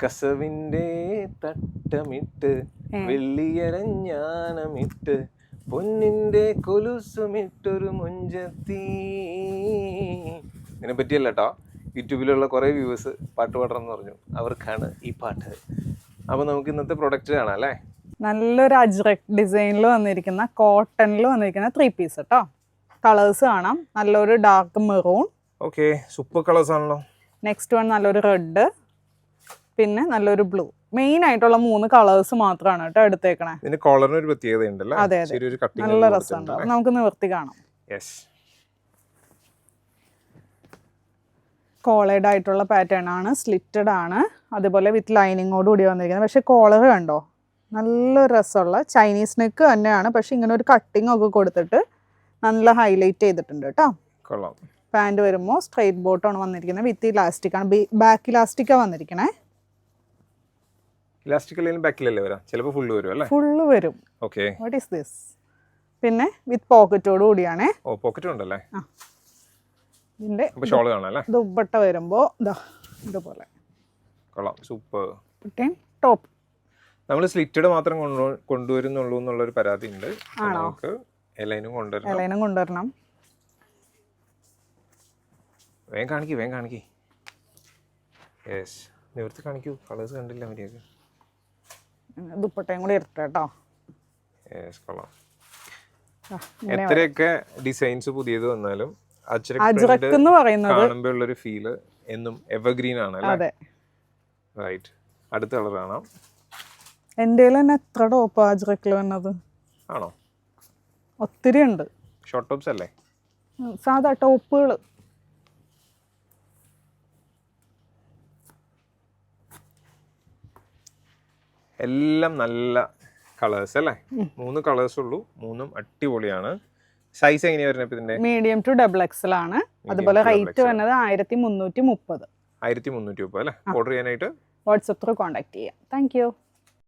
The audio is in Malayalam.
കസവിൻ്റെ തട്ടമിട്ട് വെള്ളിയരഞ്ഞാണമിട്ട് പൊന്നിൻ്റെ കൊലുസുമിട്ടൊരു മുഞ്ചത്തി. ഇതിനെ പറ്റിയല്ല കേട്ടോ, യൂട്യൂബിലുള്ള കുറേ വ്യൂവേഴ്സ് പാട്ട് പാടണമെന്ന് പറഞ്ഞു, അവർക്കാണ് ഈ പാട്ട്. അപ്പോൾ നമുക്ക് ഇന്നത്തെ പ്രൊഡക്റ്റ് കാണാം അല്ലേ. നല്ലൊരു അജ്രക് ഡിസൈനിൽ വന്നിരിക്കുന്ന കോട്ടണിൽ വന്നിരിക്കുന്ന 3 പീസ് കേട്ടോ. കളേഴ്സ് കാണാം. നല്ലൊരു dark maroon, okay super colours ആണല്ലോ. നെക്സ്റ്റ് വൺ നല്ലൊരു റെഡ്, പിന്നെ നല്ലൊരു ബ്ലൂ. മെയിൻ ആയിട്ടുള്ള 3 കളേഴ്സ് മാത്രമാണ് കേട്ടോ എടുത്തേക്കണേ. ഇതിന് കോളറിന് ഒരു പ്രത്യേകത ഉണ്ടല്ലോ. അതെ അതെ, നല്ല രസമുണ്ട്. നമുക്ക് നിവർത്തി കാണാം. കോളേഡ് ആയിട്ടുള്ള പാറ്റേൺ ആണ്, സ്ലിറ്റഡ് ആണ്, അതുപോലെ വിത്ത് ലൈനിങ്ങോട് കൂടി വന്നിരിക്കുന്നത്. പക്ഷെ കോളർ കണ്ടോ, നല്ല രസമുള്ള ചൈനീസ് നെക്ക് തന്നെയാണ്. പക്ഷെ ഇങ്ങനെ ഒരു കട്ടിങ് ഒക്കെ കൊടുത്തിട്ട് നല്ല ഹൈലൈറ്റ് ചെയ്തിട്ടുണ്ട് കേട്ടോ. പാൻറ് വരുമ്പോൾ സ്ട്രെയിറ്റ് ബോട്ടാണ് വന്നിരിക്കുന്നത്, വിത്ത് ഇലാസ്റ്റിക് ആണ്. ബാക്ക് ഇലാസ്റ്റിക്കാണ് വന്നിരിക്കണേ. ഫുള്ള് വരും. What is this? പിന്നെ വിത്ത് പോക്കറ്റോട് കൂടിയാണ്. ഇതിന്റെ ദുപ്പട്ട വരുമ്പോ ഇതുപോലെ ടോപ്പ്. നമ്മൾ സ്ലിറ്റഡ് മാത്രം കൊണ്ടുവരുന്നുള്ളൂ എന്നുള്ളൊരു പരാതി ഉണ്ട്. നമുക്ക് എലൈനും കൊണ്ടുവരണം. വേഗം കാണിക്കേ. നിവർത്തി കാണിക്കൂ. കളേഴ്സ് കണ്ടില്ല മര്യാദ. ദുപ്പട്ടയും കൂടി എടുത്തോ. എത്രയൊക്കെ ഡിസൈൻസ് പുതിയത് വന്നാലും അജ്രക് എന്ന് പറയുന്നത് കാണുമ്പോൾ ഉള്ളൊരു ഫീല് എന്നും എവർഗ്രീൻ ആണ്. റൈറ്റ്. അടുത്ത കളർ കാണാം. എൻ്റെ തന്നെ എത്ര ടോപ്പ് അജ്രക്കിൽ വന്നത് ആണോ? ഒത്തിരി ഉണ്ട്. ഷോർട്ട് ടോപ്സ് അല്ലേ? സാധാ ടോപ്പുകൾ. എല്ലാം നല്ല കളേഴ്സ് അല്ലേ? 3 കളേഴ്സ് ഉള്ളൂ, 3ഉം അടിപൊളിയാണ്. സൈസ് എങ്ങനെയാ വരുന്നത് ഇതിന്റെ? മീഡിയം ടു XXL ആണ്. അതുപോലെ റേറ്റ് വരുന്നത് 1330 അല്ലേ? ഓർഡർ ചെയ്യാനായിട്ട് വാട്സ്ആപ്പ് ത്രൂ കോൺടാക്ട് ചെയ്യാം. Thank you.